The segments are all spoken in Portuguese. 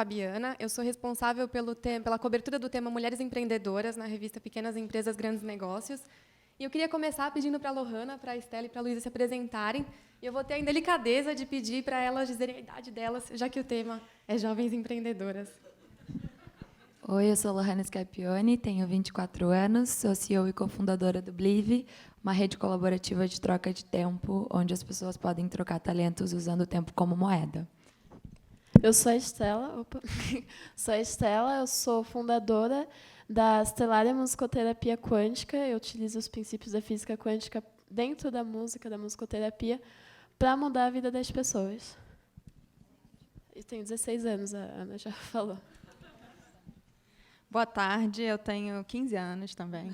Fabiana, eu sou responsável pela cobertura do tema Mulheres Empreendedoras na revista Pequenas Empresas, Grandes Negócios. E eu queria começar pedindo para a Lohana, para a Estela e para a Luísa se apresentarem. E eu vou ter a indelicadeza de pedir para elas dizerem a idade delas, já que o tema é Jovens Empreendedoras. Oi, eu sou Lohana Scapioni, tenho 24 anos, sou CEO e cofundadora do Blive, uma rede colaborativa de troca de tempo, onde as pessoas podem trocar talentos usando o tempo como moeda. Eu sou a Estela, eu sou fundadora da Stellarium Musicoterapia Quântica. Eu utilizo os princípios da física quântica dentro da musicoterapia, para mudar a vida das pessoas. Eu tenho 16 anos, a Ana já falou. Boa tarde, eu tenho 15 anos também.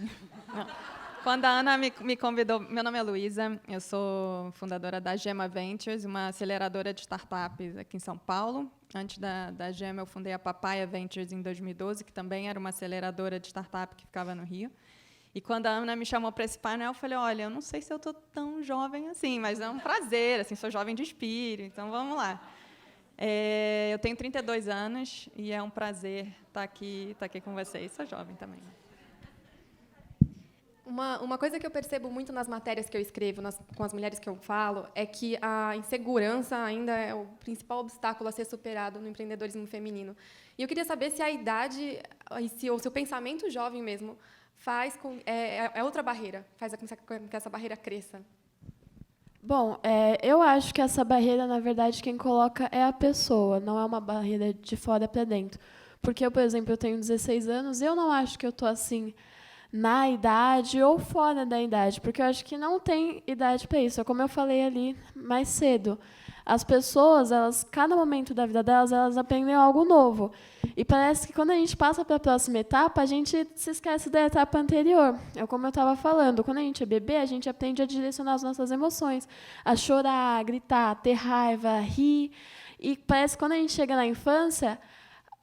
Quando a Ana me convidou, meu nome é Luísa, eu sou fundadora da Gema Ventures, uma aceleradora de startups aqui em São Paulo. Antes da Gema, eu fundei a Papaya Ventures em 2012, que também era uma aceleradora de startup que ficava no Rio. E quando a Ana me chamou para esse painel, eu falei, olha, eu não sei se eu estou tão jovem assim, mas é um prazer, assim, sou jovem de espírito, então vamos lá. Eu tenho 32 anos e é um prazer estar aqui com vocês. Sou jovem também. Uma coisa que eu percebo muito nas matérias que eu escrevo, com as mulheres que eu falo, é que a insegurança ainda é o principal obstáculo a ser superado no empreendedorismo feminino. E eu queria saber se a idade, se o seu pensamento jovem mesmo, é outra barreira, faz com que essa barreira cresça. Bom, eu acho que essa barreira, na verdade, quem coloca é a pessoa, não é uma barreira de fora para dentro. Porque eu, por exemplo, eu tenho 16 anos e eu não acho que eu estou assim na idade ou fora da idade, porque eu acho que não tem idade para isso. É como eu falei ali mais cedo. As pessoas, cada momento da vida delas, elas aprendem algo novo. E parece que quando a gente passa para a próxima etapa, a gente se esquece da etapa anterior. É como eu estava falando, quando a gente é bebê, a gente aprende a direcionar as nossas emoções, a chorar, a gritar, a ter raiva, a rir. E parece que quando a gente chega na infância,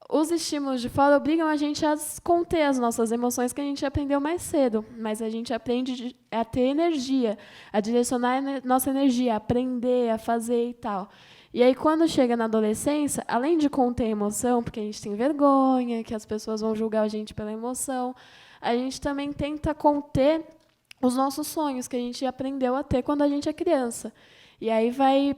os estímulos de fora obrigam a gente a conter as nossas emoções que a gente aprendeu mais cedo, mas a gente aprende a ter energia, a direcionar a nossa energia, a aprender, a fazer e tal. E aí, quando chega na adolescência, além de conter a emoção, porque a gente tem vergonha, que as pessoas vão julgar a gente pela emoção, a gente também tenta conter os nossos sonhos que a gente aprendeu a ter quando a gente é criança. E aí vai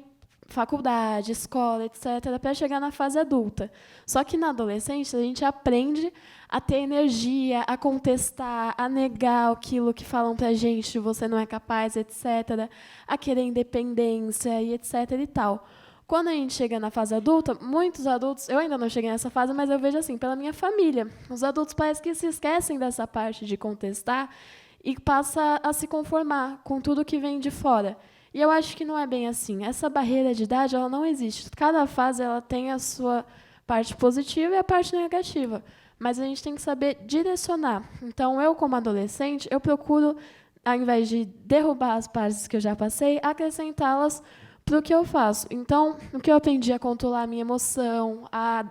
faculdade, escola, etc., para chegar na fase adulta. Só que na adolescência a gente aprende a ter energia, a contestar, a negar aquilo que falam para a gente, você não é capaz, etc., a querer independência e etc. e tal. Quando a gente chega na fase adulta, muitos adultos, eu ainda não cheguei nessa fase, mas eu vejo assim, pela minha família, os adultos parecem que se esquecem dessa parte de contestar e passa a se conformar com tudo que vem de fora. E eu acho que não é bem assim. Essa barreira de idade ela não existe. Cada fase ela tem a sua parte positiva e a parte negativa. Mas a gente tem que saber direcionar. Então, eu, como adolescente, eu procuro, ao invés de derrubar as partes que eu já passei, acrescentá-las para o que eu faço. Então, o que eu aprendi a controlar a minha emoção, a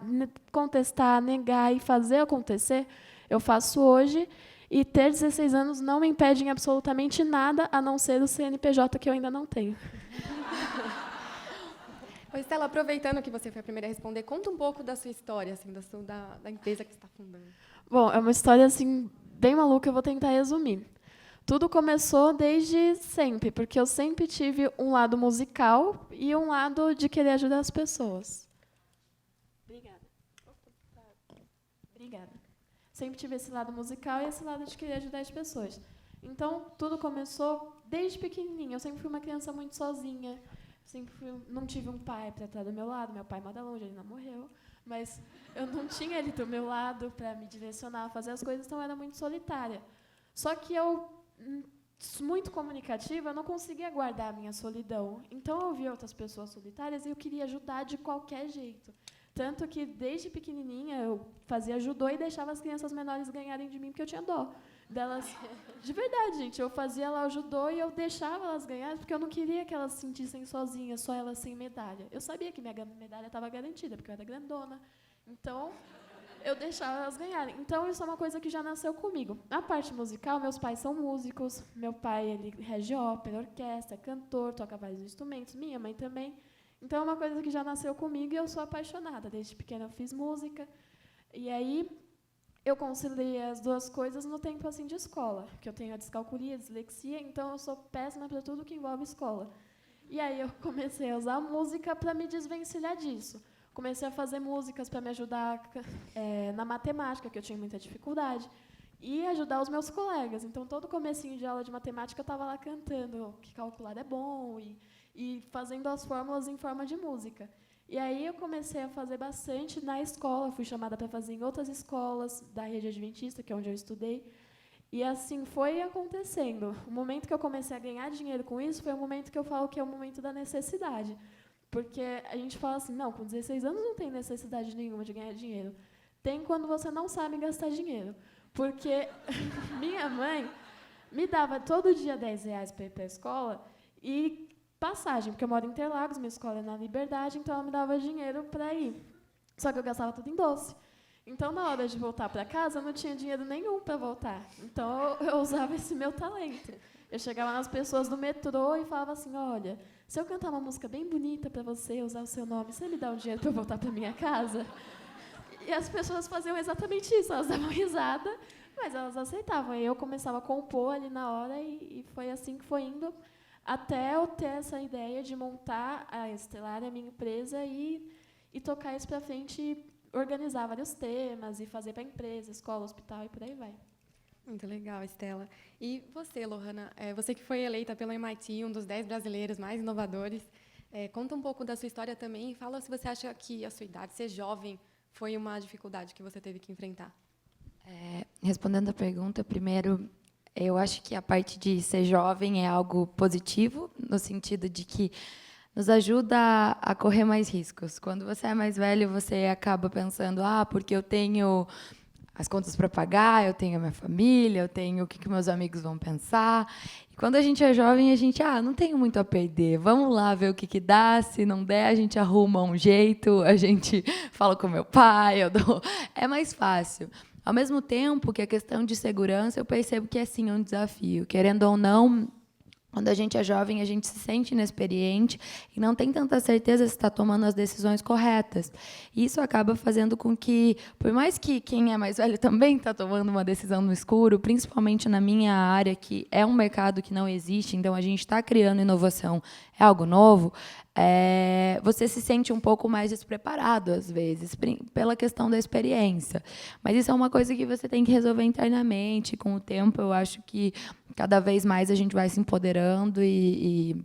contestar, a negar e fazer acontecer, eu faço hoje. E ter 16 anos não me impede em absolutamente nada, a não ser o CNPJ, que eu ainda não tenho. Ô, Estela, aproveitando que você foi a primeira a responder, conta um pouco da sua história, assim, da empresa que você está fundando. Bom, é uma história assim, bem maluca, eu vou tentar resumir. Tudo começou desde sempre, porque eu sempre tive um lado musical e um lado de querer ajudar as pessoas. Obrigada. Obrigada. Sempre tive esse lado musical e esse lado de querer ajudar as pessoas. Então, tudo começou desde pequenininha. Eu sempre fui uma criança muito sozinha. Não tive um pai para estar do meu lado. Meu pai mora longe, ele não morreu. Mas eu não tinha ele do meu lado para me direcionar a fazer as coisas, então eu era muito solitária. Só que eu, muito comunicativa, eu não conseguia guardar a minha solidão. Então, eu via outras pessoas solitárias e eu queria ajudar de qualquer jeito. Tanto que, desde pequenininha, eu fazia judô e deixava as crianças menores ganharem de mim, porque eu tinha dó delas. De verdade, gente. Eu fazia lá o judô e eu deixava elas ganharem, porque eu não queria que elas se sentissem sozinhas, só elas sem medalha. Eu sabia que minha medalha estava garantida, porque eu era grandona. Então, eu deixava elas ganharem. Então, isso é uma coisa que já nasceu comigo. A parte musical, meus pais são músicos. Meu pai, ele rege ópera, orquestra, cantor, toca vários instrumentos. Minha mãe também. Então, é uma coisa que já nasceu comigo e eu sou apaixonada. Desde pequena eu fiz música. E aí, eu conciliei as duas coisas no tempo assim de escola, porque eu tenho a descalculia, a dislexia, então eu sou péssima para tudo que envolve escola. E aí eu comecei a usar a música para me desvencilhar disso. Comecei a fazer músicas para me ajudar na matemática, que eu tinha muita dificuldade, e ajudar os meus colegas. Então, todo comecinho de aula de matemática, eu estava lá cantando que calcular é bom e fazendo as fórmulas em forma de música. E aí eu comecei a fazer bastante na escola, fui chamada para fazer em outras escolas da rede adventista, que é onde eu estudei. E assim foi acontecendo. O momento que eu comecei a ganhar dinheiro com isso foi o momento que eu falo que é o momento da necessidade. Porque a gente fala assim, não, com 16 anos não tem necessidade nenhuma de ganhar dinheiro. Tem quando você não sabe gastar dinheiro. Porque minha mãe me dava todo dia R$ 10 para ir para a escola e passagem, porque eu moro em Interlagos, minha escola é na Liberdade, então ela me dava dinheiro para ir. Só que eu gastava tudo em doce. Então, na hora de voltar para casa, eu não tinha dinheiro nenhum para voltar. Então, eu usava esse meu talento. Eu chegava nas pessoas do metrô e falava assim, olha, se eu cantar uma música bem bonita para você, usar o seu nome, você me dá um dinheiro para eu voltar para minha casa? E as pessoas faziam exatamente isso, elas davam risada, mas elas aceitavam. E eu começava a compor ali na hora e foi assim que foi indo, até eu ter essa ideia de montar a Estelar, a minha empresa, e tocar isso para frente, e organizar vários temas, e fazer para empresa, escola, hospital, e por aí vai. Muito legal, Estela. E você, Lohana, você que foi eleita pelo MIT, um dos 10 brasileiros mais inovadores, conta um pouco da sua história também, e fala se você acha que a sua idade, ser jovem, foi uma dificuldade que você teve que enfrentar. Respondendo a pergunta, primeiro, eu acho que a parte de ser jovem é algo positivo, no sentido de que nos ajuda a correr mais riscos. Quando você é mais velho, você acaba pensando, porque eu tenho as contas para pagar, eu tenho a minha família, eu tenho o que meus amigos vão pensar. E quando a gente é jovem, a gente, não tenho muito a perder, vamos lá ver o que dá, se não der, a gente arruma um jeito, a gente fala com meu pai, é mais fácil. Ao mesmo tempo que a questão de segurança, eu percebo que é sim um desafio. Querendo ou não, quando a gente é jovem, a gente se sente inexperiente e não tem tanta certeza se está tomando as decisões corretas. Isso acaba fazendo com que, por mais que quem é mais velho também está tomando uma decisão no escuro, principalmente na minha área, que é um mercado que não existe, então a gente está criando inovação, é algo novo, você se sente um pouco mais despreparado, às vezes, pela questão da experiência. Mas isso é uma coisa que você tem que resolver internamente. Com o tempo, eu acho que cada vez mais a gente vai se empoderando e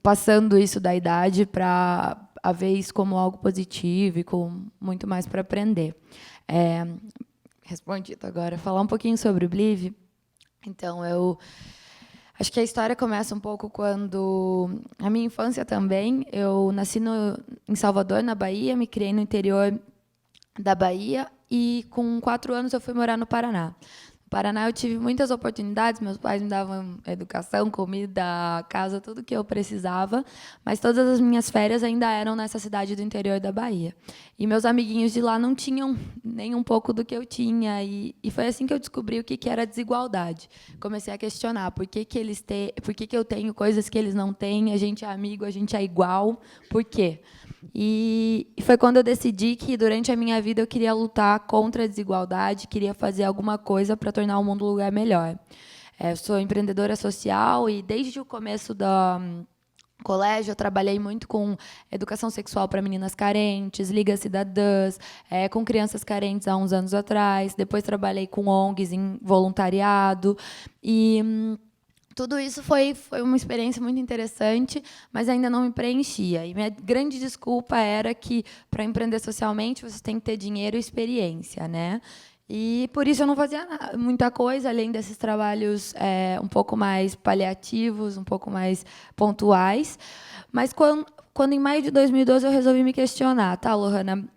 passando isso da idade para ver isso como algo positivo e com muito mais para aprender. Respondido agora. Falar um pouquinho sobre o Blive. Então, acho que a história começa um pouco quando... A minha infância também, eu nasci em Salvador, na Bahia, me criei no interior da Bahia e, com 4 anos, eu fui morar no Paraná. No Paraná, eu tive muitas oportunidades, meus pais me davam educação, comida, casa, tudo que eu precisava, mas todas as minhas férias ainda eram nessa cidade do interior da Bahia. E meus amiguinhos de lá não tinham nem um pouco do que eu tinha, e foi assim que eu descobri o que era desigualdade. Comecei a questionar por que eu tenho coisas que eles não têm, a gente é amigo, a gente é igual, por quê? E foi quando eu decidi que, durante a minha vida, eu queria lutar contra a desigualdade, queria fazer alguma coisa para tornar o mundo um lugar melhor. Eu sou empreendedora social e, desde o começo do colégio, eu trabalhei muito com educação sexual para meninas carentes, ligas cidadãs, com crianças carentes há uns anos atrás. Depois trabalhei com ONGs em voluntariado. E tudo isso foi uma experiência muito interessante, mas ainda não me preenchia. E minha grande desculpa era que, para empreender socialmente, você tem que ter dinheiro e experiência, né? E, por isso, eu não fazia muita coisa, além desses trabalhos um pouco mais paliativos, um pouco mais pontuais. Mas, quando em maio de 2012, eu resolvi me questionar. Tá, Lohana?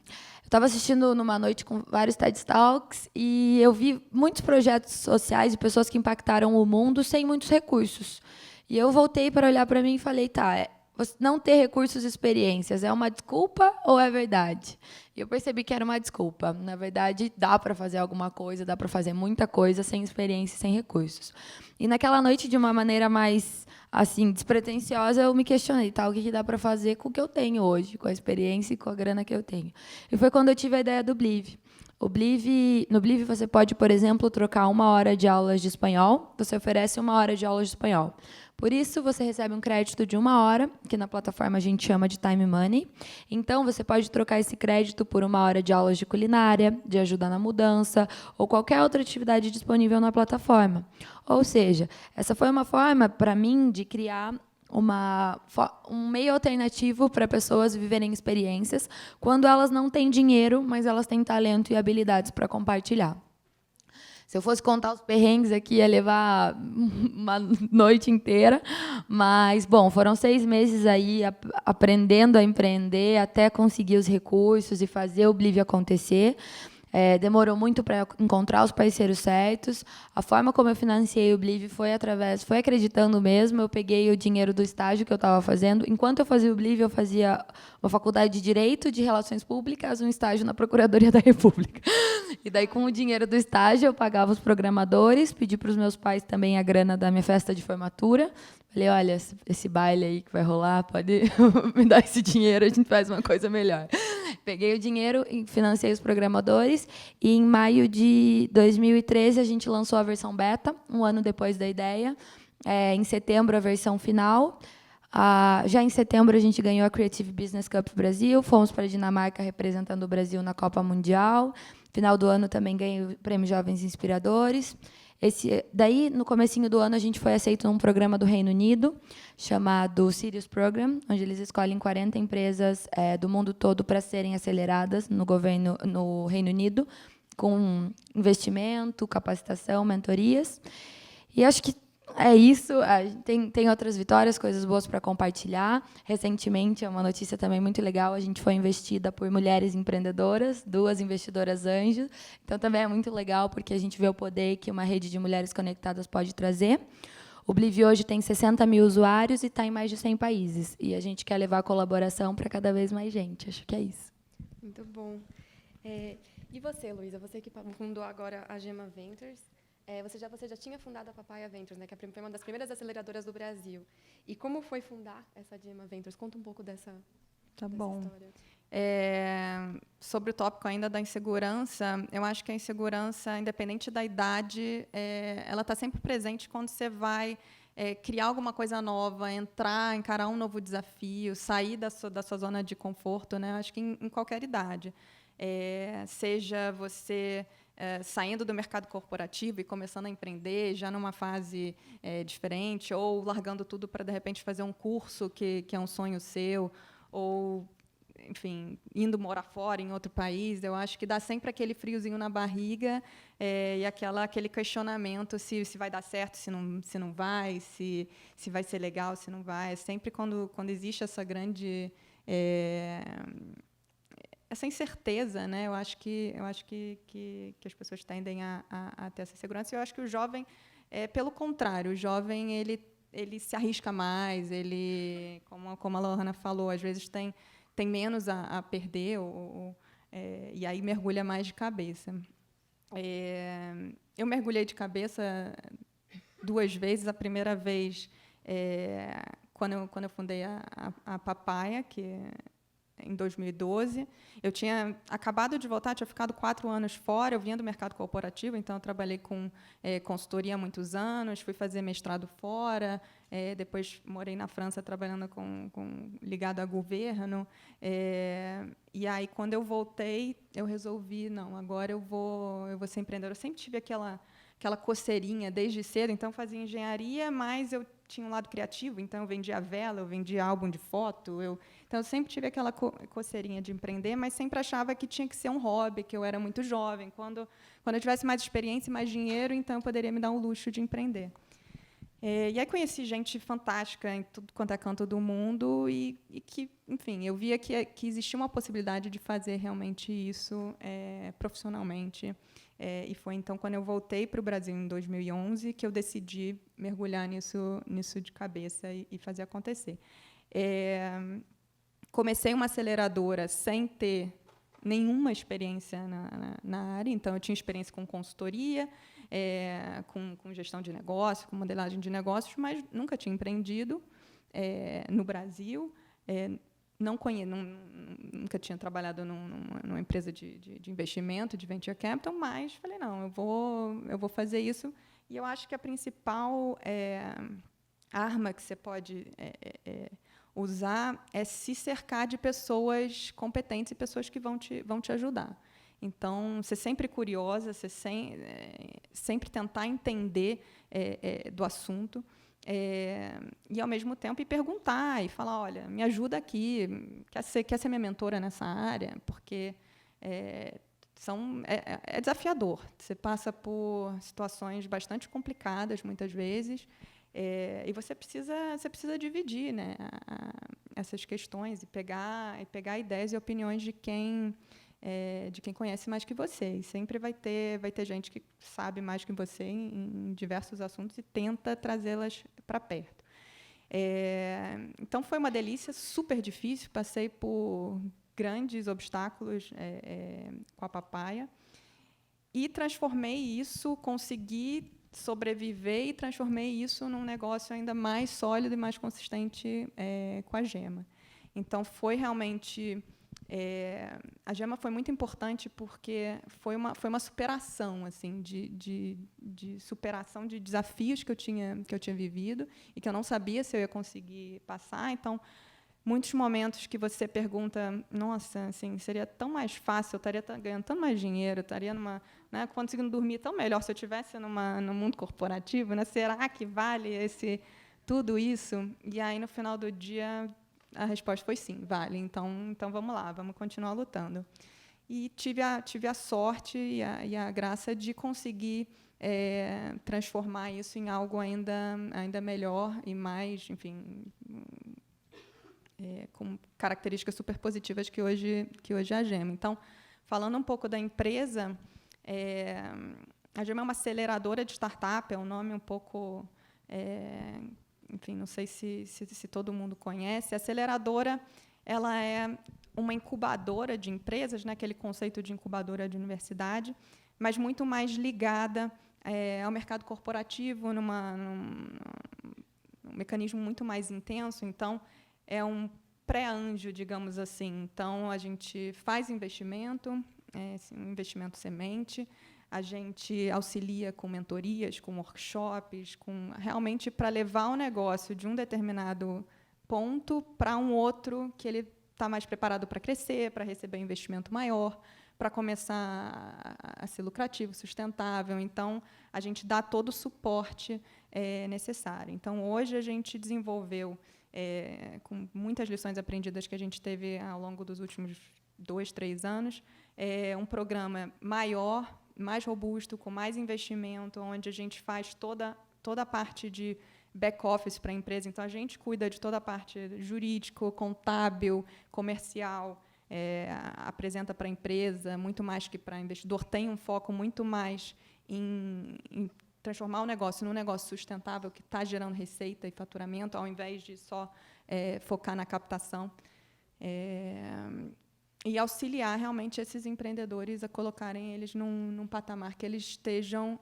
Estava assistindo numa noite com vários TED Talks e eu vi muitos projetos sociais de pessoas que impactaram o mundo sem muitos recursos. E eu voltei para olhar para mim e falei, tá, você não ter recursos e experiências é uma desculpa ou é verdade? E eu percebi que era uma desculpa. Na verdade, dá para fazer alguma coisa, dá para fazer muita coisa sem experiência e sem recursos. E naquela noite, de uma maneira mais assim despretensiosa, eu me questionei, tá, o que dá para fazer com o que eu tenho hoje, com a experiência e com a grana que eu tenho. E foi quando eu tive a ideia do Blive. No Blive você pode, por exemplo, trocar 1 hora de aulas de espanhol, você oferece 1 hora de aulas de espanhol. Por isso, você recebe um crédito de 1 hora, que na plataforma a gente chama de Time Money. Então, você pode trocar esse crédito por 1 hora de aulas de culinária, de ajuda na mudança, ou qualquer outra atividade disponível na plataforma. Ou seja, essa foi uma forma, para mim, de criar um meio alternativo para pessoas viverem experiências quando elas não têm dinheiro, mas elas têm talento e habilidades para compartilhar. Se eu fosse contar os perrengues aqui, ia levar uma noite inteira. Mas, bom, foram 6 meses aí aprendendo a empreender até conseguir os recursos e fazer o Blive acontecer. Demorou muito para encontrar os parceiros certos. A forma como eu financiei o Blive foi acreditando mesmo. Eu peguei o dinheiro do estágio que eu estava fazendo. Enquanto eu fazia o Blive, eu fazia uma faculdade de Direito, de Relações Públicas, um estágio na Procuradoria da República. E daí, com o dinheiro do estágio, eu pagava os programadores, pedi para os meus pais também a grana da minha festa de formatura. Falei, olha, esse baile aí que vai rolar, pode me dar esse dinheiro, a gente faz uma coisa melhor. Peguei o dinheiro e financiei os programadores. E em maio de 2013, a gente lançou a versão beta, 1 ano depois da ideia. Em setembro, a versão final. Já em setembro, a gente ganhou a Creative Business Cup Brasil. Fomos para a Dinamarca representando o Brasil na Copa Mundial. Final do ano, também ganhei o Prêmio Jovens Inspiradores. Daí, no comecinho do ano, a gente foi aceito num programa do Reino Unido, chamado Sirius Program, onde eles escolhem 40 empresas do mundo todo para serem aceleradas no Reino Unido, com investimento, capacitação, mentorias. E acho que é isso. Tem outras vitórias, coisas boas para compartilhar. Recentemente, é uma notícia também muito legal, a gente foi investida por mulheres empreendedoras, 2 investidoras anjos. Então, também é muito legal, porque a gente vê o poder que uma rede de mulheres conectadas pode trazer. O Blive hoje tem 60 mil usuários e está em mais de 100 países. E a gente quer levar a colaboração para cada vez mais gente. Acho que é isso. Muito bom. E você, Luísa? Você que fundou agora a Gema Ventures. Você já tinha fundado a Papaya Ventures, né, que foi uma das primeiras aceleradoras do Brasil. E como foi fundar essa Gema Ventures? Conta um pouco dessa história. Sobre o tópico ainda da insegurança, eu acho que a insegurança, independente da idade, ela está sempre presente quando você vai criar alguma coisa nova, encarar um novo desafio, sair da sua zona de conforto, né? Acho que em qualquer idade. Seja você saindo do mercado corporativo e começando a empreender, já numa fase diferente, ou largando tudo para, de repente, fazer um curso que é um sonho seu, ou, enfim, indo morar fora, em outro país. Eu acho que dá sempre aquele friozinho na barriga e aquele questionamento se vai dar certo, se não vai, se vai ser legal, se não vai. Sempre quando existe essa grande... essa incerteza, né? Eu acho que as pessoas tendem a ter essa segurança. E eu acho que o jovem, pelo contrário, o jovem ele se arrisca mais, ele, como a Lohana falou, às vezes tem menos a perder e aí mergulha mais de cabeça. Eu mergulhei de cabeça 2 vezes. A primeira vez quando eu fundei a Papaya, que em 2012. Eu tinha acabado de voltar, tinha ficado 4 anos fora, eu vinha do mercado corporativo, então eu trabalhei com consultoria há muitos anos, fui fazer mestrado fora, depois morei na França trabalhando ligado a governo. E aí, quando eu voltei, eu resolvi, não, agora eu vou ser empreendedora. Eu sempre tive aquela coceirinha desde cedo, então eu fazia engenharia, mas eu tinha um lado criativo, então eu vendia vela, eu vendia álbum de foto, então eu sempre tive aquela coceirinha de empreender, mas sempre achava que tinha que ser um hobby, que eu era muito jovem. Quando eu tivesse mais experiência e mais dinheiro, então eu poderia me dar o luxo de empreender. E aí conheci gente fantástica em tudo quanto é canto do mundo e que, enfim, eu via que existia uma possibilidade de fazer realmente isso profissionalmente. E foi então quando eu voltei para o Brasil em 2011 que eu decidi mergulhar nisso de cabeça e fazer acontecer. Comecei uma aceleradora sem ter nenhuma experiência na área, então eu tinha experiência com consultoria, com gestão de negócio, com modelagem de negócios, mas nunca tinha empreendido no Brasil, nunca tinha trabalhado numa empresa de investimento, de venture capital, mas falei, não, eu vou fazer isso. E eu acho que a principal arma que você pode usar é se cercar de pessoas competentes e pessoas que vão te ajudar. Então, ser sempre curiosa, sempre tentar entender do assunto, e, ao mesmo tempo, perguntar e falar, olha, me ajuda aqui, quer ser minha mentora nessa área? Porque é desafiador. Você passa por situações bastante complicadas, muitas vezes, e você precisa dividir, né, essas questões e pegar ideias e opiniões de quem conhece mais que você. E sempre vai ter gente que sabe mais que você em diversos assuntos e tenta trazê-las para perto. Então, foi uma delícia, super difícil, passei por grandes obstáculos com a Papaya e transformei isso, consegui sobreviver e transformei isso num negócio ainda mais sólido e mais consistente com a Gema. Então, foi realmente... a Gema foi muito importante porque foi uma superação, assim, de superação de desafios que eu tinha vivido e que eu não sabia se eu ia conseguir passar. Então, muitos momentos que você pergunta, nossa, assim, seria tão mais fácil, eu estaria ganhando tão mais dinheiro, eu estaria conseguindo dormir tão melhor se eu estivesse no mundo corporativo, né? Será que vale tudo isso? E aí, no final do dia, a resposta foi sim, vale. Então vamos lá, vamos continuar lutando. E tive a sorte e a graça de conseguir transformar isso em algo ainda melhor e mais, enfim, com características super positivas que hoje é a Gema. Então, falando um pouco da empresa, a Gema é uma aceleradora de startup, é um nome um pouco... enfim, não sei se todo mundo conhece. A aceleradora, ela é uma incubadora de empresas, né, aquele conceito de incubadora de universidade, mas muito mais ligada ao mercado corporativo, num mecanismo muito mais intenso. Então, é um pré-anjo, digamos assim. Então, a gente faz investimento, investimento semente, a gente auxilia com mentorias, com workshops, realmente para levar o negócio de um determinado ponto para um outro que ele está mais preparado para crescer, para receber um investimento maior, para começar a ser lucrativo, sustentável. Então, a gente dá todo o suporte necessário. Então, hoje, a gente desenvolveu, com muitas lições aprendidas que a gente teve ao longo dos últimos 2, 3 anos, um programa maior, mais robusto, com mais investimento, onde a gente faz toda a parte de back-office para a empresa. Então, a gente cuida de toda a parte jurídica, contábil, comercial, apresenta para a empresa, muito mais que para investidor, tem um foco muito mais em transformar o negócio num negócio sustentável que está gerando receita e faturamento, ao invés de só focar na captação. E auxiliar realmente esses empreendedores a colocarem eles num patamar que eles estejam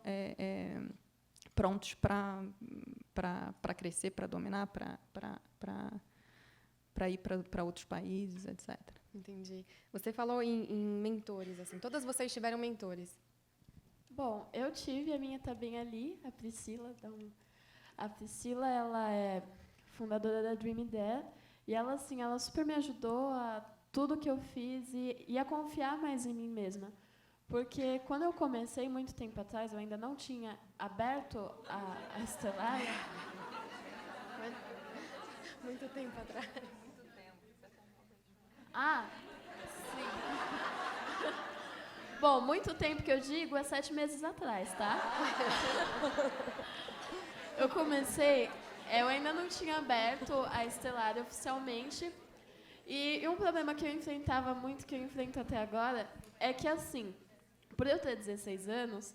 prontos para crescer, para dominar, para ir para outros países, etc. Entendi. Você falou em mentores, assim. Todas vocês tiveram mentores? Bom, eu tive, a minha está bem ali, a Priscila. A Priscila, ela é fundadora da Dream Dare, e ela, assim, ela super me ajudou a tudo que eu fiz e a confiar mais em mim mesma. Porque, quando eu comecei, muito tempo atrás, eu ainda não tinha aberto a Estelar. Muito tempo atrás. Ah, sim. Bom, muito tempo que eu digo é 7 meses atrás, tá? Eu comecei, eu ainda não tinha aberto a Estelar oficialmente. E um problema que eu enfrentava muito, que eu enfrento até agora, é que, assim, por eu ter 16 anos,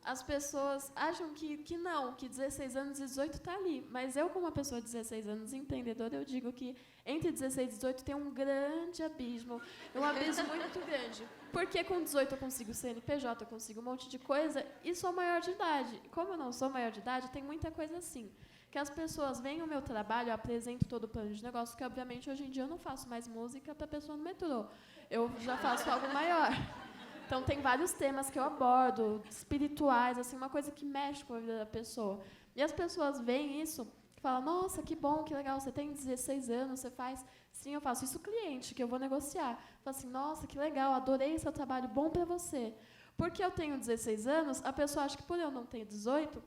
as pessoas acham que não, que 16 anos e 18 está ali. Mas eu, como uma pessoa de 16 anos empreendedora, eu digo que entre 16 e 18 tem um grande abismo, um abismo muito grande. Porque com 18 eu consigo CNPJ, eu consigo um monte de coisa e sou maior de idade. Como eu não sou maior de idade, tem muita coisa assim. Que as pessoas veem o meu trabalho, eu apresento todo o plano de negócio, que obviamente hoje em dia eu não faço mais música para a pessoa no metrô. Eu já faço algo maior. Então tem vários temas que eu abordo, espirituais, assim, uma coisa que mexe com a vida da pessoa. E as pessoas veem isso e falam, nossa, que bom, que legal, você tem 16 anos, você faz... Sim, eu faço isso cliente, que eu vou negociar. Falo assim, nossa, que legal, adorei seu trabalho, bom para você. Porque eu tenho 16 anos, a pessoa acha que por eu não ter 18,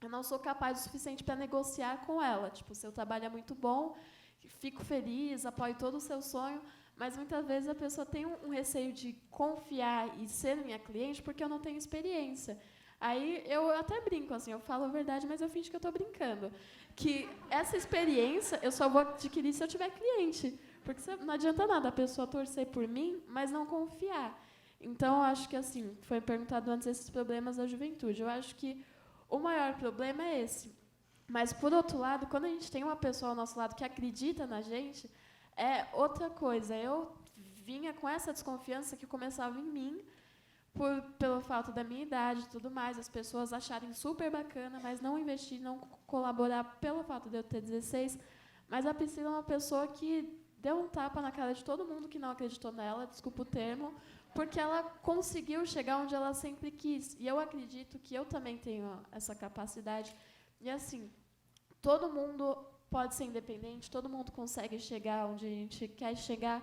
eu não sou capaz o suficiente para negociar com ela. Tipo, seu trabalho é muito bom, fico feliz, apoio todo o seu sonho, mas muitas vezes a pessoa tem um receio de confiar e ser minha cliente porque eu não tenho experiência. Aí eu até brinco, assim, eu falo a verdade, mas eu finjo que eu estou brincando. Que essa experiência eu só vou adquirir se eu tiver cliente. Porque não adianta nada a pessoa torcer por mim, mas não confiar. Então, eu acho que, assim, foi perguntado antes esses problemas da juventude. Eu acho que o maior problema é esse. Mas, por outro lado, quando a gente tem uma pessoa ao nosso lado que acredita na gente, é outra coisa. Eu vinha com essa desconfiança que começava em mim, pelo fato da minha idade e tudo mais, as pessoas acharem super bacana, mas não investir, não colaborar pelo fato de eu ter 16. Mas a Priscila é uma pessoa que deu um tapa na cara de todo mundo que não acreditou nela, desculpa o termo, porque ela conseguiu chegar onde ela sempre quis. E eu acredito que eu também tenho essa capacidade. E, assim, todo mundo pode ser independente, todo mundo consegue chegar onde a gente quer chegar,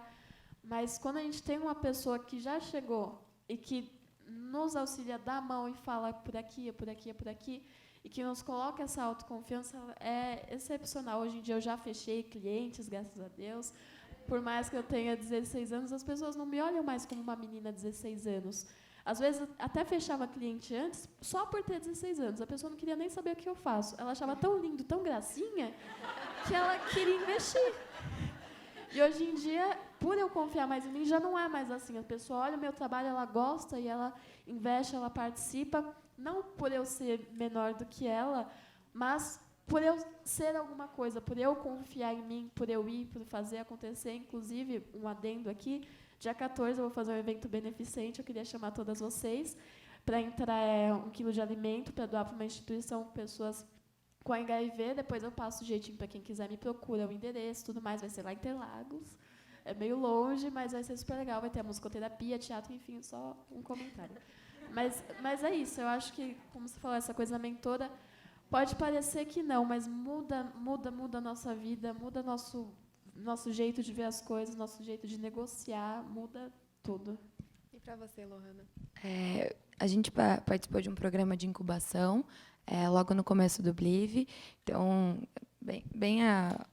mas quando a gente tem uma pessoa que já chegou e que nos auxilia, dá a mão e fala por aqui, é por aqui, é por aqui, e que nos coloca essa autoconfiança, é excepcional. Hoje em dia eu já fechei clientes, graças a Deus. Por mais que eu tenha 16 anos, as pessoas não me olham mais como uma menina de 16 anos. Às vezes, até fechava cliente antes, só por ter 16 anos. A pessoa não queria nem saber o que eu faço. Ela achava tão lindo, tão gracinha, que ela queria investir. E hoje em dia, por eu confiar mais em mim, já não é mais assim. A pessoa olha o meu trabalho, ela gosta e ela investe, ela participa. Não por eu ser menor do que ela, mas por eu ser alguma coisa, por eu confiar em mim, por eu ir, por fazer acontecer. Inclusive, um adendo aqui, dia 14 eu vou fazer um evento beneficente, eu queria chamar todas vocês para entrar 1 quilo de alimento para doar para uma instituição com pessoas com HIV. Depois eu passo o jeitinho para quem quiser, me procura, o endereço, tudo mais, vai ser lá em Interlagos. É meio longe, mas vai ser super legal, vai ter a musicoterapia, teatro, enfim, só um comentário. Mas é isso, eu acho que, como você falou, essa coisa da mentora, pode parecer que não, mas muda a nossa vida, muda nosso jeito de ver as coisas, nosso jeito de negociar, muda tudo. E para você, Lohana? A gente participou de um programa de incubação, logo no começo do Blive. Então, bem a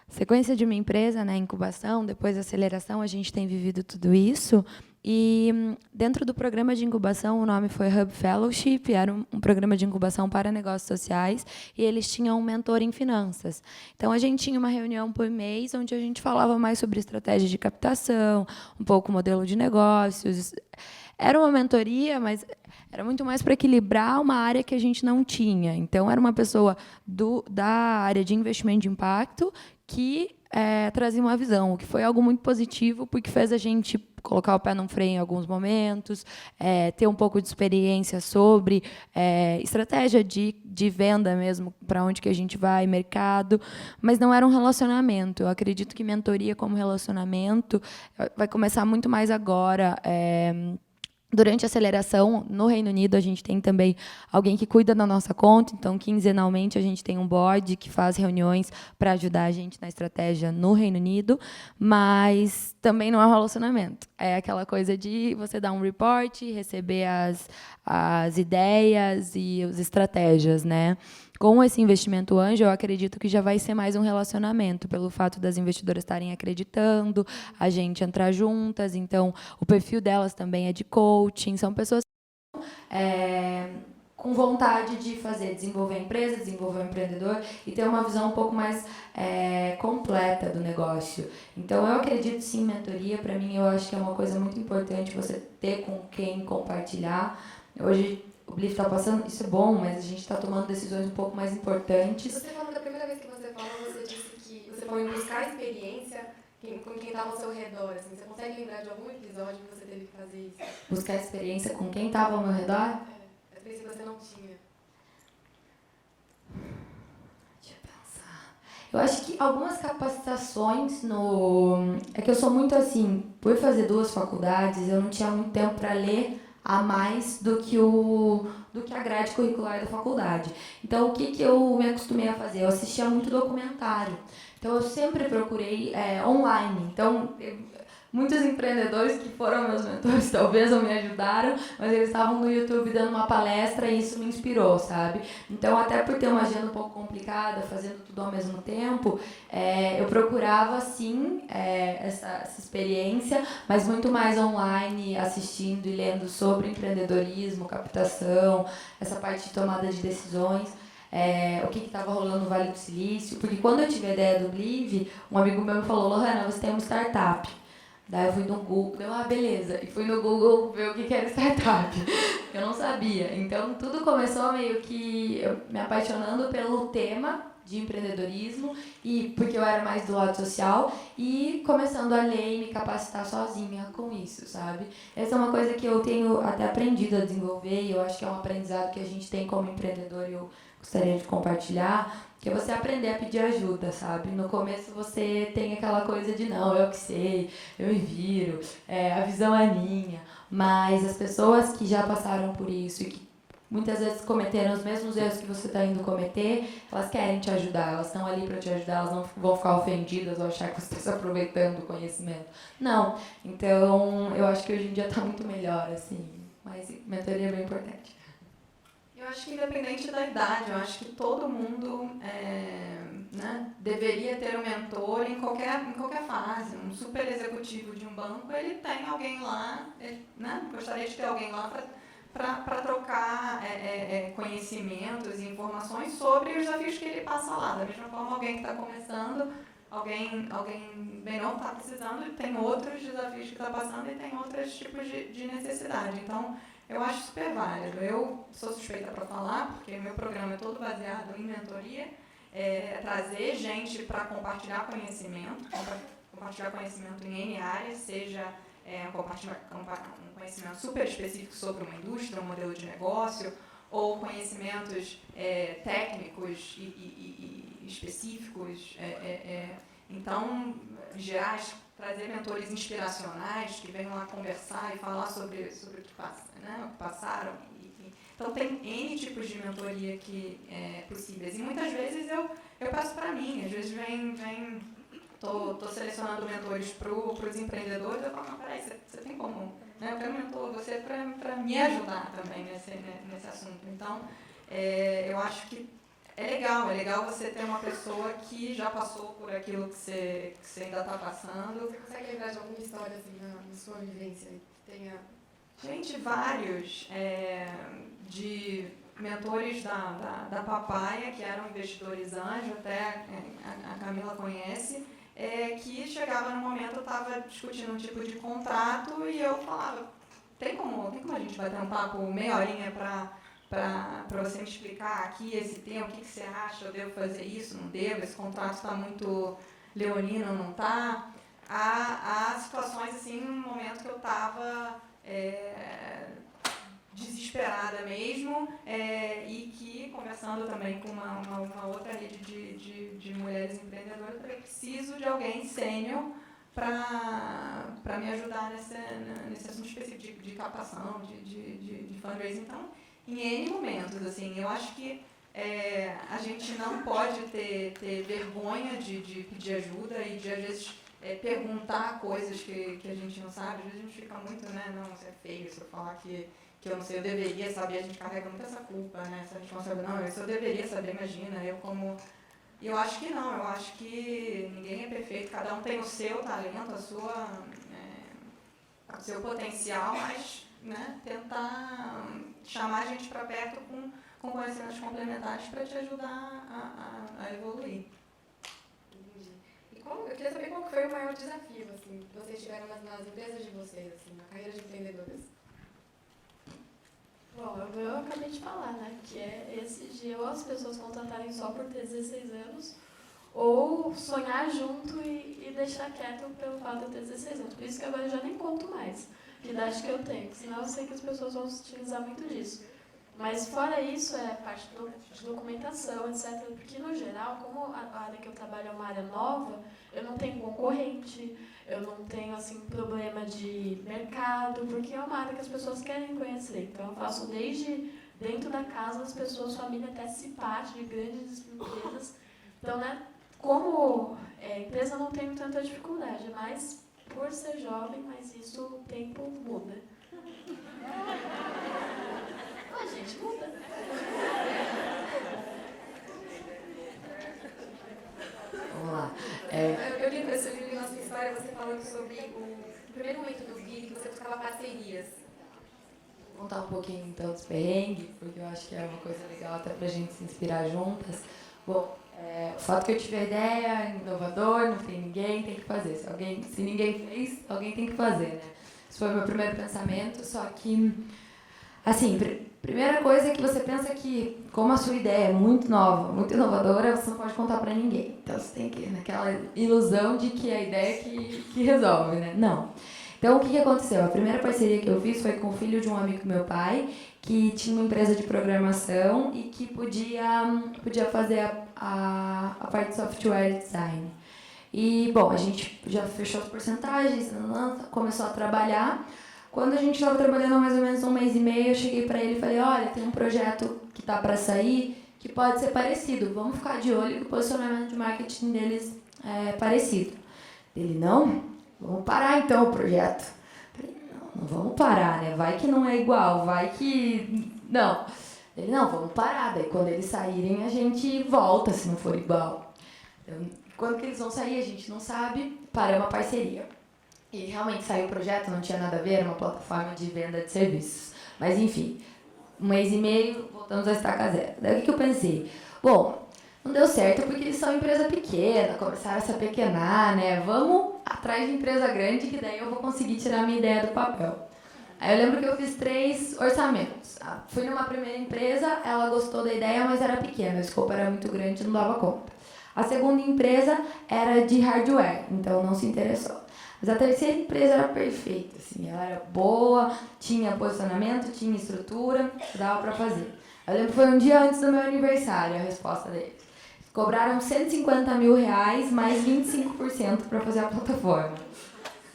sequência de uma empresa, né, incubação, depois aceleração, a gente tem vivido tudo isso. E dentro do programa de incubação, o nome foi Hub Fellowship, era um programa de incubação para negócios sociais, e eles tinham um mentor em finanças. Então, a gente tinha uma reunião por mês, onde a gente falava mais sobre estratégia de captação, um pouco modelo de negócios. Era uma mentoria, mas era muito mais para equilibrar uma área que a gente não tinha. Então, era uma pessoa da área de investimento de impacto que trazia uma visão, o que foi algo muito positivo, porque fez a gente colocar o pé no freio em alguns momentos, ter um pouco de experiência sobre estratégia de venda mesmo, para onde que a gente vai, mercado, mas não era um relacionamento. Eu acredito que mentoria como relacionamento vai começar muito mais agora. Durante a aceleração, no Reino Unido, a gente tem também alguém que cuida da nossa conta. Então, quinzenalmente, a gente tem um board que faz reuniões para ajudar a gente na estratégia no Reino Unido, mas também não é um relacionamento. É aquela coisa de você dar um report, receber as ideias e as estratégias, né? Com esse investimento anjo, eu acredito que já vai ser mais um relacionamento, pelo fato das investidoras estarem acreditando, a gente entrar juntas. Então, o perfil delas também é de coaching. São pessoas com vontade de desenvolver a empresa, desenvolver o empreendedor e ter uma visão um pouco mais completa do negócio. Então, eu acredito sim em mentoria. Para mim, eu acho que é uma coisa muito importante você ter com quem compartilhar. Hoje, o Blif está passando, isso é bom, mas a gente está tomando decisões um pouco mais importantes. Você falou da primeira vez que você falou, você disse que você falou em buscar experiência com quem estava ao seu redor. Assim. Você consegue lembrar de algum episódio que você teve que fazer isso? Buscar experiência com quem estava ao meu redor? É experiência que você não tinha. Deixa eu pensar. Eu acho que algumas capacitações no... É que eu sou muito assim, por fazer 2 faculdades, eu não tinha muito tempo para ler a mais do que a grade curricular da faculdade. Então, o que eu me acostumei a fazer? Eu assistia muito documentário. Então, eu sempre procurei online. Então, muitos empreendedores que foram meus mentores talvez não me ajudaram, mas eles estavam no YouTube dando uma palestra e isso me inspirou, sabe? Então, até por ter uma agenda um pouco complicada, fazendo tudo ao mesmo tempo, eu procurava, sim, essa experiência, mas muito mais online, assistindo e lendo sobre empreendedorismo, captação, essa parte de tomada de decisões. O que estava rolando no Vale do Silício, porque quando eu tive a ideia do Blive, um amigo meu me falou: Lohana, você tem uma startup. Daí eu fui no Google, beleza, e fui no Google ver o que era startup. Eu não sabia. Então tudo começou meio que eu me apaixonando pelo tema de empreendedorismo, e porque eu era mais do lado social, e começando a ler e me capacitar sozinha com isso, sabe? Essa é uma coisa que eu tenho até aprendido a desenvolver, e eu acho que é um aprendizado que a gente tem como empreendedor, e eu gostaria de compartilhar, que é você aprender a pedir ajuda, sabe? No começo você tem aquela coisa de não, eu que sei, eu me viro, a visão é minha, mas as pessoas que já passaram por isso e que muitas vezes cometeram os mesmos erros que você está indo cometer, elas querem te ajudar, elas estão ali para te ajudar, elas não vão ficar ofendidas ou achar que você está se aproveitando do conhecimento. Não. Então, eu acho que hoje em dia está muito melhor, assim, mas mentoria é bem importante. Eu acho que independente da idade, eu acho que todo mundo deveria ter um mentor em qualquer fase. Um super executivo de um banco, ele tem alguém lá, gostaria de ter alguém lá para trocar conhecimentos e informações sobre os desafios que ele passa lá. Da mesma forma, alguém que está começando, alguém bem novo está precisando, tem outros desafios que está passando e tem outros tipos de necessidade. Então, eu acho super válido. Eu sou suspeita para falar, porque o meu programa é todo baseado em mentoria, trazer gente para compartilhar conhecimento em N áreas, seja compartilhar um conhecimento super específico sobre uma indústria, um modelo de negócio, ou conhecimentos técnicos e específicos. Então, gerais, trazer mentores inspiracionais que venham lá conversar e falar sobre o que passaram. Então, tem N tipos de mentoria possíveis. E muitas vezes eu passo para mim. Às vezes estou selecionando mentores para os empreendedores, eu falo: não, peraí, você tem como? Eu quero um mentor você para me ajudar também nesse assunto. Então, eu acho que é legal você ter uma pessoa que já passou por aquilo que você ainda está passando. Você consegue lembrar de alguma história assim, na sua vivência que tenha... Gente, vários de mentores da Papaya, que eram investidores anjo, até a Camila conhece, que chegava no momento, eu estava discutindo um tipo de contrato e eu falava: tem como a gente bater um papo meia horinha para você me explicar aqui esse tema, o que você acha, eu devo fazer isso, não devo, esse contrato está muito leonino, não está? Há situações assim, num momento que eu estava desesperada mesmo, e que, conversando também com uma outra rede de mulheres empreendedoras, eu falei: preciso de alguém sênior para me ajudar nesse assunto específico de captação, de fundraising. Então, em N momentos, assim, eu acho que a gente não pode ter vergonha de pedir ajuda e de, às vezes, perguntar coisas que a gente não sabe. Às vezes a gente fica muito, não, isso é feio, se eu falar que eu não sei, eu deveria saber, a gente carrega muito essa culpa, essa responsabilidade. Não, isso eu deveria saber, imagina, E eu acho que não, eu acho que ninguém é perfeito, cada um tem o seu talento, o seu potencial, mas tentar chamar a gente para perto com conhecimentos complementares para te ajudar a evoluir. Entendi. E eu queria saber qual foi o maior desafio assim, que vocês tiveram nas empresas de vocês, assim, na carreira de empreendedoras. Bom, eu eu acabei de falar, né? Que é esse de ou as pessoas contratarem só por ter 16 anos, ou sonhar junto e deixar quieto pelo fato de eu ter 16 anos. Por isso que agora eu já nem conto mais que idade que eu tenho, senão eu sei que as pessoas vão se utilizar muito disso. Mas fora isso, é parte de documentação, etc. Porque, no geral, como a área que eu trabalho é uma área nova, eu não tenho concorrente, eu não tenho assim, problema de mercado, porque é uma área que as pessoas querem conhecer. Então, eu faço desde dentro da casa das pessoas, família, até parte de grandes empresas. Então, né, como empresa, não tenho tanta dificuldade, mas por ser jovem, mas isso o tempo muda. A gente muda. Vamos lá. Eu li na sua história você falando sobre o primeiro momento do vídeo que você buscava parcerias. Vou contar um pouquinho então dos perrengues, porque eu acho que é uma coisa legal até pra gente se inspirar juntas. Bom, o fato que eu tive a ideia, inovador, não tem ninguém, tem que fazer. Se ninguém fez, alguém tem que fazer, né? Esse foi o meu primeiro pensamento, só que, assim, primeira coisa é que você pensa que, como a sua ideia é muito nova, muito inovadora, você não pode contar pra ninguém. Então você tem que ir naquela ilusão de que é a ideia que resolve, né? Não. Então, o que aconteceu? A primeira parceria que eu fiz foi com o filho de um amigo do meu pai, que tinha uma empresa de programação e que podia fazer a parte de software design. E, bom, a gente já fechou as porcentagens, começou a trabalhar. Quando a gente estava trabalhando há mais ou menos um mês e meio, eu cheguei para ele e falei, olha, tem um projeto que está para sair que pode ser parecido. Vamos ficar de olho que o posicionamento de marketing deles é parecido. Ele, não? Vamos parar então o projeto. Eu falei, não vamos parar, né? Vai que não é igual, vai que... Não. Ele, não, vamos parar. Daí quando eles saírem, a gente volta se não for igual. Então, quando que eles vão sair, a gente não sabe. Paramos a parceria. E realmente saiu o projeto, não tinha nada a ver, era uma plataforma de venda de serviços. Mas, enfim, um mês e meio, voltamos a estaca zero. Daí o que eu pensei? Bom, não deu certo porque eles são empresa pequena, começaram a se apequenar, né? Vamos atrás de empresa grande que daí eu vou conseguir tirar a minha ideia do papel. Aí eu lembro que eu fiz 3 orçamentos. Fui numa primeira empresa, ela gostou da ideia, mas era pequena, o escopo era muito grande, não dava conta. A segunda empresa era de hardware, então não se interessou. Mas a terceira empresa era perfeita, assim, ela era boa, tinha posicionamento, tinha estrutura, dava para fazer. Eu lembro que foi um dia antes do meu aniversário a resposta deles. Cobraram R$150 mil mais 25% para fazer a plataforma.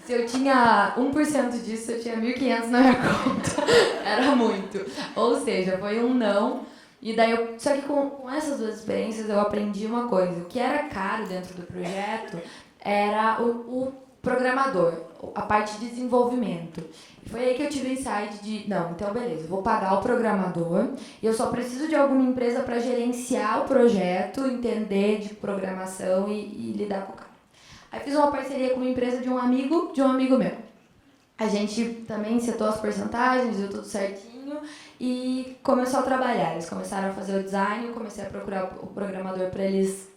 Se eu tinha 1% disso, eu tinha 1.500 na minha conta. Era muito. Ou seja, foi um não. E daí só que com essas 2 experiências eu aprendi uma coisa. O que era caro dentro do projeto era o programador, a parte de desenvolvimento. E foi aí que eu tive o insight de, não, então beleza, eu vou pagar o programador e eu só preciso de alguma empresa para gerenciar o projeto, entender de programação e lidar com o cara. Aí fiz uma parceria com uma empresa de um amigo meu. A gente também setou as porcentagens, deu tudo certinho e começou a trabalhar. Eles começaram a fazer o design, eu comecei a procurar o programador para eles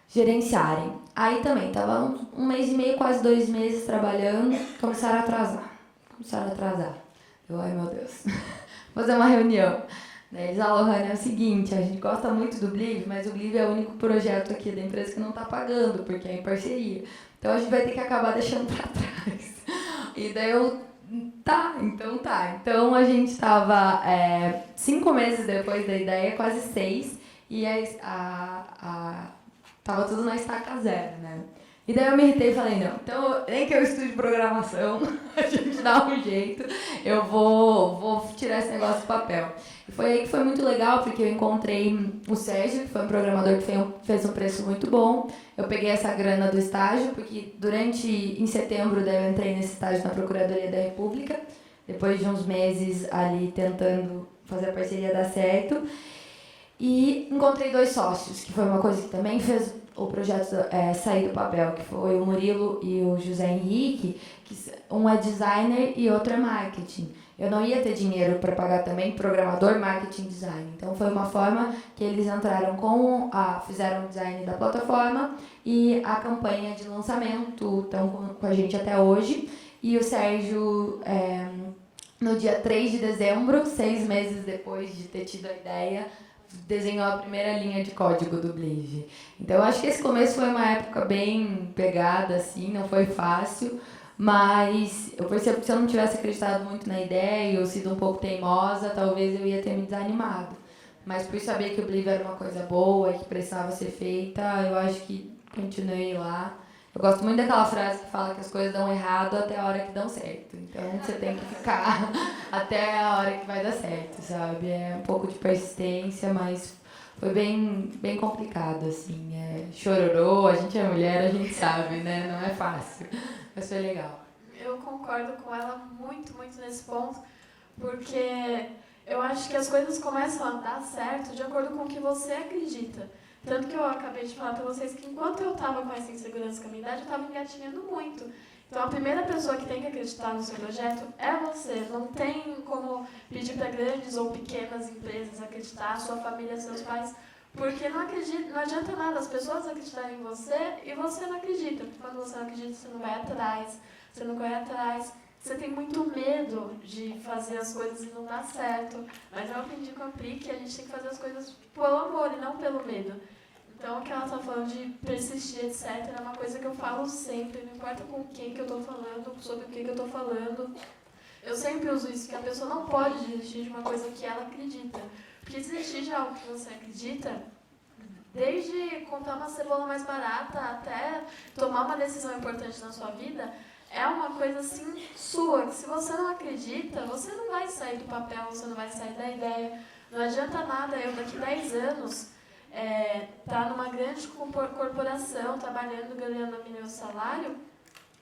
gerenciarem. Aí também, estava um mês e meio, quase 2 meses trabalhando, começaram a atrasar. Eu, ai meu Deus, fazer uma reunião. Eles, Lohane, é o seguinte, a gente gosta muito do Bliv, mas o Bliv é o único projeto aqui da empresa que não está pagando, porque é em parceria. Então a gente vai ter que acabar deixando para trás. E daí eu, tá. Então a gente estava 5 meses depois da ideia, quase 6, e tava tudo na estaca zero, né? E daí eu me irritei e falei, não, então nem que eu estude programação, a gente dá um jeito, eu vou tirar esse negócio do papel. E foi aí que foi muito legal, porque eu encontrei o Sérgio, que foi um programador que fez um preço muito bom. Eu peguei essa grana do estágio, porque em setembro eu entrei nesse estágio na Procuradoria da República, depois de uns meses ali tentando fazer a parceria dar certo. E encontrei 2 sócios, que foi uma coisa que também fez o projeto sair do papel, que foi o Murilo e o José Henrique, que um é designer e outro é marketing. Eu não ia ter dinheiro para pagar também programador, marketing e design. Então foi uma forma que eles entraram fizeram o design da plataforma e a campanha de lançamento, estão com a gente até hoje. E o Sérgio no dia 3 de dezembro, 6 meses depois de ter tido a ideia, desenhou a primeira linha de código do Blive. Então, eu acho que esse começo foi uma época bem pegada, assim, não foi fácil, mas eu percebo que se eu não tivesse acreditado muito na ideia ou sido um pouco teimosa, talvez eu ia ter me desanimado. Mas por saber que o Blive era uma coisa boa e que precisava ser feita, eu acho que continuei lá. Eu gosto muito daquela frase que fala que as coisas dão errado até a hora que dão certo. Então, você tem que ficar até a hora que vai dar certo, sabe? É um pouco de persistência, mas foi bem complicado, assim. Chororô, a gente é mulher, a gente sabe, né? Não é fácil, mas foi legal. Eu concordo com ela muito, muito nesse ponto, porque eu acho que as coisas começam a dar certo de acordo com o que você acredita. Tanto que eu acabei de falar para vocês que enquanto eu estava com essa insegurança com a minha idade, eu estava engatinhando muito. Então, a primeira pessoa que tem que acreditar no seu projeto é você. Não tem como pedir para grandes ou pequenas empresas acreditar, sua família, seus pais, porque não adianta nada as pessoas acreditarem em você e você não acredita. Porque quando você não acredita, você não vai atrás, você não corre atrás. Você tem muito medo de fazer as coisas e não dar certo. Mas eu aprendi com a Pri que a gente tem que fazer as coisas pelo amor e não pelo medo. Então, o que ela está falando de persistir, etc., é uma coisa que eu falo sempre, não importa com quem que eu estou falando, sobre o que eu estou falando. Eu sempre uso isso, que a pessoa não pode desistir de uma coisa que ela acredita. Porque desistir de algo que você acredita, desde comprar uma cebola mais barata até tomar uma decisão importante na sua vida, é uma coisa assim sua, que se você não acredita, você não vai sair do papel, você não vai sair da ideia. Não adianta nada eu daqui 10 anos tá numa grande corporação, trabalhando, ganhando o meu salário,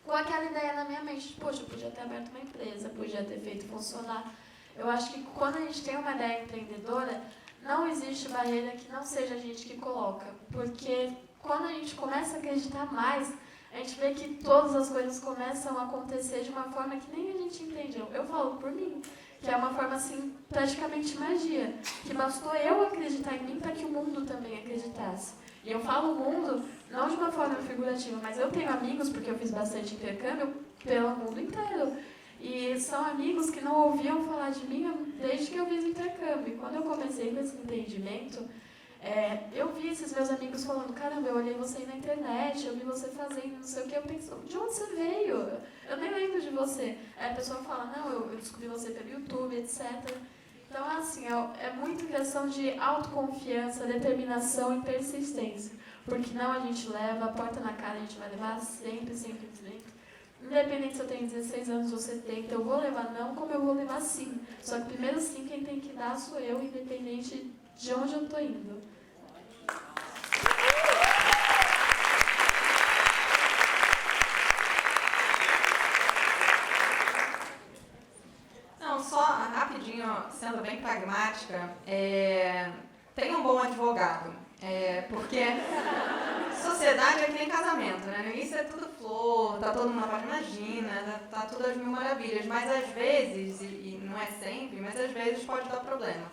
com aquela ideia na minha mente, poxa, eu podia ter aberto uma empresa, podia ter feito funcionar. Eu acho que quando a gente tem uma ideia empreendedora, não existe barreira que não seja a gente que coloca, porque quando a gente começa a acreditar mais, a gente vê que todas as coisas começam a acontecer de uma forma que nem a gente entendeu. Eu falo por mim, que é uma forma, assim, praticamente magia, que bastou eu acreditar em mim para que o mundo também acreditasse. E eu falo mundo, não de uma forma figurativa, mas eu tenho amigos, porque eu fiz bastante intercâmbio, pelo mundo inteiro. E são amigos que não ouviam falar de mim desde que eu fiz intercâmbio. E quando eu comecei com esse empreendimento, eu vi esses meus amigos falando, caramba, eu olhei você aí na internet, eu vi você fazendo não sei o que, eu penso, de onde você veio? Eu nem lembro de você. Aí a pessoa fala, não, eu descobri você pelo YouTube, etc. Então, assim, é muito questão de autoconfiança, determinação e persistência. Porque não a gente leva, a porta na cara a gente vai levar sempre, sempre, sempre. Independente se eu tenho 16 anos ou 70, eu vou levar não, como eu vou levar sim. Só que primeiro sim, quem tem que dar sou eu, independente de onde eu estou indo. Não, só rapidinho, sendo bem pragmática, tenha um bom advogado, porque sociedade é que nem casamento, né? No início é tudo flor, tá todo mundo imagina, tá tudo às mil maravilhas, mas às vezes, e não é sempre, mas às vezes pode dar problema.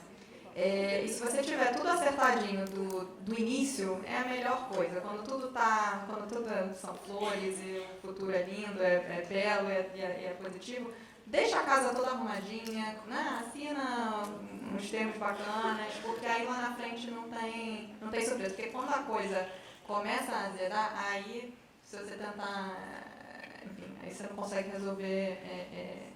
E se você tiver tudo acertadinho do início, é a melhor coisa. Quando tudo são flores e o futuro é lindo, é belo e é positivo, deixa a casa toda arrumadinha, né? Assina uns termos bacanas, porque aí lá na frente não tem surpresa. Porque quando a coisa começa a azedar, aí se você tentar, enfim, aí você não consegue resolver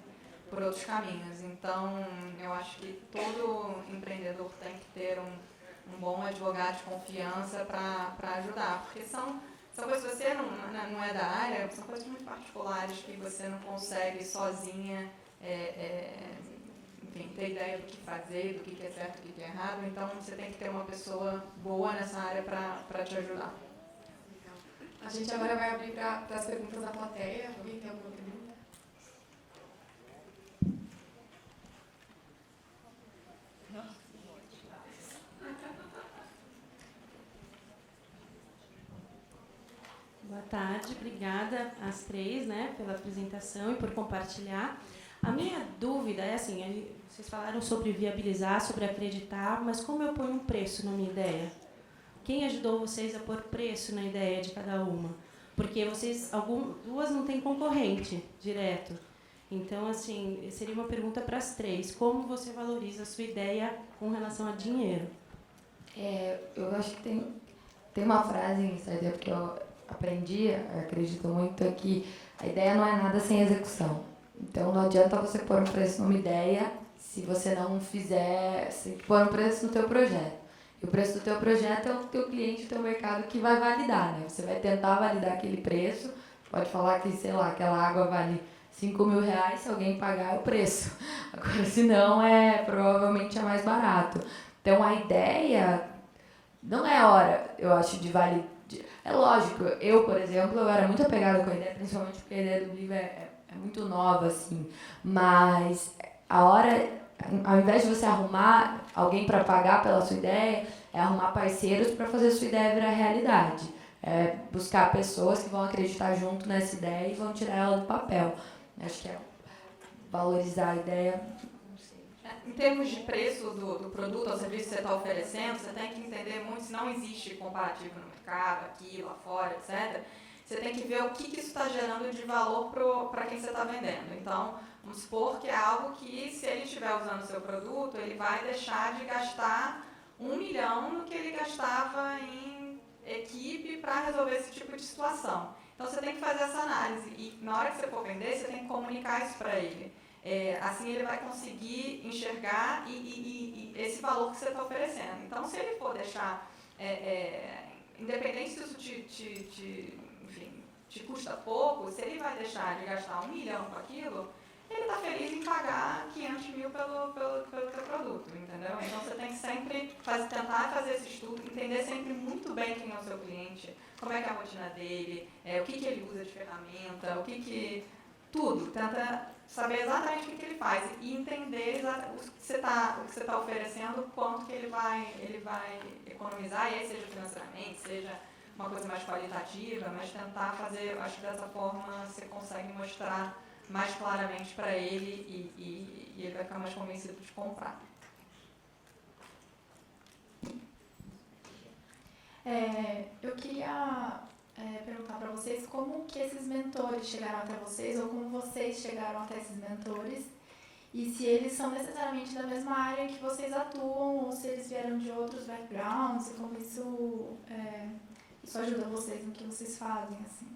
por outros caminhos. Então, eu acho que todo empreendedor tem que ter um bom advogado de confiança para ajudar, porque são coisas que você não é da área, são coisas muito particulares que você não consegue sozinha, enfim, ter ideia do que fazer, do que é certo, do que é errado. Então, você tem que ter uma pessoa boa nessa área para te ajudar. A gente agora vai abrir para as perguntas da plateia. Alguém tem alguma pergunta? Boa tarde, obrigada às três, né, pela apresentação e por compartilhar. A minha dúvida é assim, vocês falaram sobre viabilizar, sobre acreditar, mas como eu ponho um preço na minha ideia? Quem ajudou vocês a pôr preço na ideia de cada uma? Porque duas não têm concorrente direto. Então, assim, seria uma pergunta para as três. Como você valoriza a sua ideia com relação a dinheiro? Eu acho que tem uma frase em startup que eu aprendi, eu acredito muito, é que a ideia não é nada sem execução. Então, não adianta você pôr um preço numa ideia se você não fizer, se pôr um preço no teu projeto. E o preço do teu projeto é o teu cliente, o teu mercado que vai validar, né? Você vai tentar validar aquele preço, pode falar que, sei lá, aquela água vale R$5.000, se alguém pagar é o preço. Agora, se não, provavelmente é mais barato. Então, a ideia não é hora, eu acho, de validar. É lógico, eu, por exemplo, eu era muito apegada com a ideia, principalmente porque a ideia do livro é muito nova, assim. Mas a hora, ao invés de você arrumar alguém para pagar pela sua ideia, é arrumar parceiros para fazer a sua ideia virar realidade. É buscar pessoas que vão acreditar junto nessa ideia e vão tirar ela do papel. Acho que é valorizar a ideia. Em termos de preço do produto ou serviço que você está oferecendo, você tem que entender muito se não existe comparativo no mercado, aqui, lá fora, etc. Você tem que ver o que isso está gerando de valor para quem você está vendendo. Então, vamos supor que é algo que, se ele estiver usando o seu produto, ele vai deixar de gastar R$1 milhão no que ele gastava em equipe para resolver esse tipo de situação. Então, você tem que fazer essa análise e, na hora que você for vender, você tem que comunicar isso para ele. Assim ele vai conseguir enxergar e esse valor que você está oferecendo. Então, se ele for deixar, independente se isso te custa pouco, se ele vai deixar de gastar R$1 milhão com aquilo, ele está feliz em pagar 500 mil pelo teu produto, entendeu? Então, você tem que sempre tentar fazer esse estudo, entender sempre muito bem quem é o seu cliente, como é que é a rotina dele, o que ele usa de ferramenta, tudo. Tenta saber exatamente o que ele faz e entender o que você está oferecendo, quanto que ele vai economizar, e aí seja financeiramente, seja uma coisa mais qualitativa, mas tentar fazer, acho que dessa forma você consegue mostrar mais claramente para ele e ele vai ficar mais convencido de comprar. Eu queria perguntar para vocês como que esses mentores chegaram até vocês, ou como vocês chegaram até esses mentores, e se eles são necessariamente da mesma área que vocês atuam, ou se eles vieram de outros backgrounds, e como isso ajuda vocês no que vocês fazem, assim.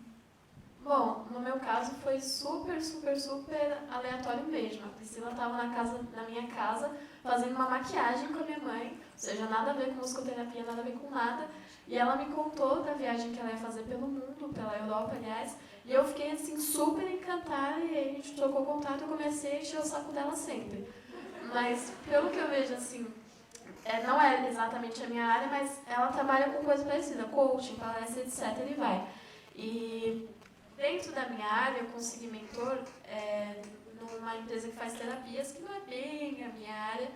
Bom, no meu caso foi super aleatório mesmo. A Priscila estava na minha casa fazendo uma maquiagem com a minha mãe, ou seja, nada a ver com musicoterapia, nada a ver com nada. E ela me contou da viagem que ela ia fazer pelo mundo, pela Europa, aliás, e eu fiquei assim super encantada e aí a gente trocou contato e eu comecei a encher o saco dela sempre. Mas pelo que eu vejo assim, não é exatamente a minha área, mas ela trabalha com coisa parecida, coaching, palestra, etc. E vai. E dentro da minha área, eu consegui mentor numa empresa que faz terapias, que não é bem a minha área,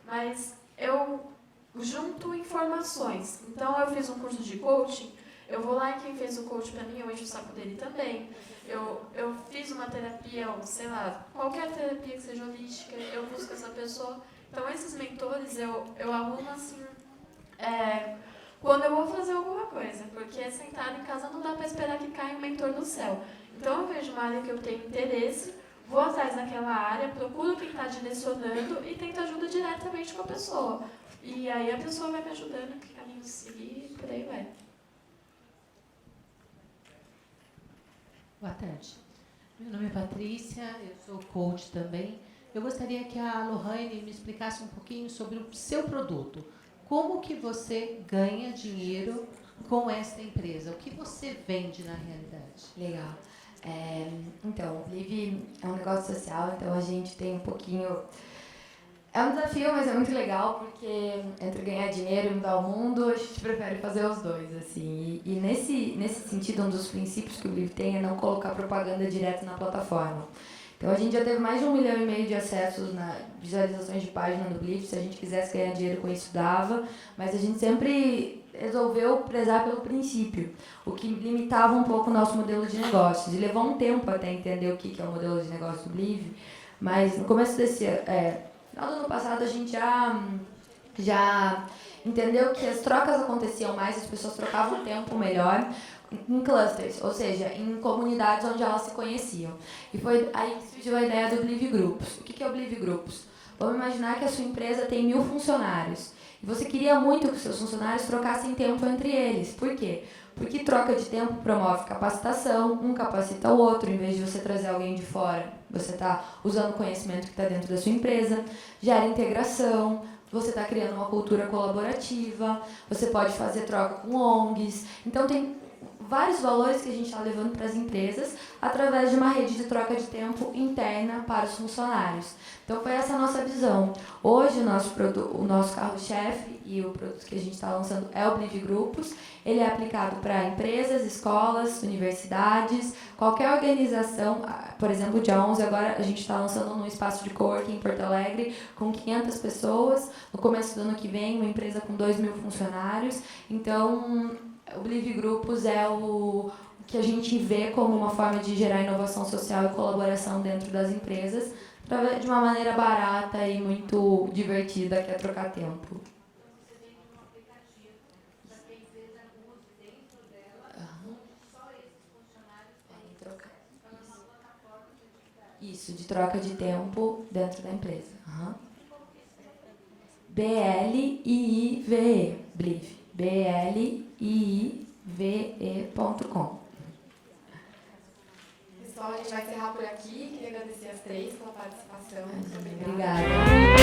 mas eu junto informações. Então, eu fiz um curso de coaching, eu vou lá e quem fez o coaching para mim, eu encho o saco dele também. Eu fiz uma terapia, ou sei lá, qualquer terapia que seja holística, eu busco essa pessoa. Então, esses mentores, eu arrumo assim, quando eu vou fazer alguma coisa, porque sentado em casa não dá para esperar que caia um mentor do céu. Então, eu vejo uma área que eu tenho interesse, vou atrás daquela área, procuro quem está direcionando e tento ajuda diretamente com a pessoa. E aí a pessoa vai me ajudando, que caminho seguir, e por aí vai. Boa tarde. Meu nome é Patrícia, eu sou coach também. Eu gostaria que a Lohane me explicasse um pouquinho sobre o seu produto. Como que você ganha dinheiro com esta empresa? O que você vende na realidade? Legal. Então, o Live é um negócio social, então a gente tem um pouquinho... É um desafio, mas é muito legal, porque entre ganhar dinheiro e mudar o mundo, a gente prefere fazer os dois, assim. E nesse sentido, um dos princípios que o Live tem é não colocar propaganda direto na plataforma. Então, a gente já teve mais de 1,5 milhão de acessos na visualizações de página do Live. Se a gente quisesse ganhar dinheiro com isso, dava. Mas a gente sempre resolveu prezar pelo princípio, o que limitava um pouco o nosso modelo de negócios. E levou um tempo até entender o que é o modelo de negócio do Live. Mas no começo desse... final do ano passado, a gente já já entendeu que as trocas aconteciam mais, as pessoas trocavam tempo melhor em clusters, ou seja, em comunidades onde elas se conheciam. E foi aí que surgiu a ideia do Believe Groups. O que é o Believe Groups? Vamos imaginar que a sua empresa tem 1000 funcionários. E você queria muito que os seus funcionários trocassem tempo entre eles. Por quê? Porque troca de tempo promove capacitação, um capacita o outro, em vez de você trazer alguém de fora, você está usando o conhecimento que está dentro da sua empresa, gera integração, você está criando uma cultura colaborativa, você pode fazer troca com ONGs. Então, tem vários valores que a gente está levando para as empresas através de uma rede de troca de tempo interna para os funcionários. Então, foi essa a nossa visão. Hoje, o nosso carro-chefe e o produto que a gente está lançando é o Believe Grupos. Ele é aplicado para empresas, escolas, universidades, qualquer organização. Por exemplo, dia 11, agora a gente está lançando num espaço de coworking em Porto Alegre com 500 pessoas. No começo do ano que vem, uma empresa com 2.000 funcionários. Então, o Believe Grupos é o que a gente vê como uma forma de gerar inovação social e colaboração dentro das empresas de uma maneira barata e muito divertida, que é trocar tempo. Isso, de troca de tempo dentro da empresa. BLIIVE, Believe. BLIIVE.com. Pessoal, a gente vai encerrar por aqui. Queria agradecer as três pela participação. Muito Obrigada.